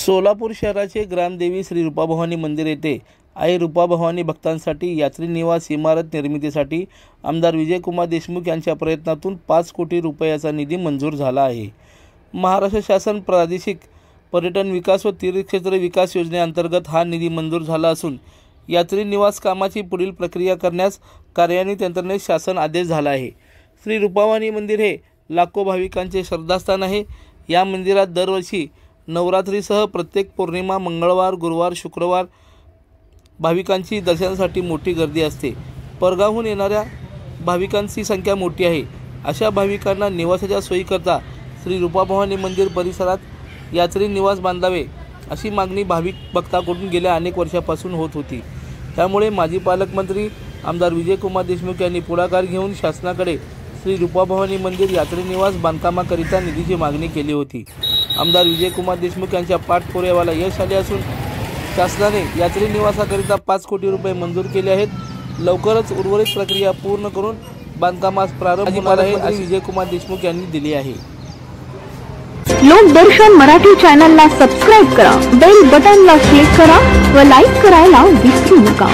सोलापूर शहराचे ग्रामदेवी श्री रूपाभवानी मंदिर येथे आई रूपाभवानी भक्तांसाठी यात्री निवास इमारत निर्मितीसाठी आमदार विजयकुमार देशमुख यांच्या प्रयत्नातून 5 कोटी रुपयाचा निधी मंजूर झाला आहे। महाराष्ट्र शासन प्रादेशिक पर्यटन विकास व तीर्थक्षेत्र विकास योजनेअंतर्गत हा निधी मंजूर झाला असून यात्री निवास कामाची पुढील प्रक्रिया करण्यास कार्यान्वित यंत्रणेत शासन आदेश झाला आहे। श्री रूपाभवानी मंदिर हे लाखो भाविकांचे श्रद्धास्थान आहे। या मंदिरात दरवर्षी नवरात्रीसह प्रत्येक पौर्णिमा, मंगळवार, गुरुवार, शुक्रवार भाविकांची दर्शनासाठी मोठी गर्दी असते। परगावहून येणाऱ्या भाविकांची संख्या मोठी आहे। अशा भाविकांना निवासाच्या सोयीकरता श्री रूपाभवानी मंदिर परिसरात यात्री निवास बांधावे अशी मागणी भाविक भक्तांकडून गेल्या अनेक वर्षांपासून होत होती। त्यामुळे माजी पालकमंत्री आमदार विजयकुमार देशमुख यांनी पुढाकार घेऊन शासनाकडे श्री रूपाभवानी मंदिर यात्री निवास बांधकामाकरिता निधीची मागणी केली होती। आमदार विजयकुमार देशमुख यांच्या पाठपुराव्याला यश आले असून शासनाने यात्री निवासाकरिता 5 कोटी रुपये मंजूर केले आहेत। लवकरच उर्वरित प्रक्रिया पूर्ण करून बांधकामास प्रारंभ होणार आहे अशी विजयकुमार देशमुख यांनी दिली आहे। लोकदर्शन मराठी चॅनलला सबस्क्राइब करा, बेल बटनला क्लिक करा व लाईक करायला विसरू नका।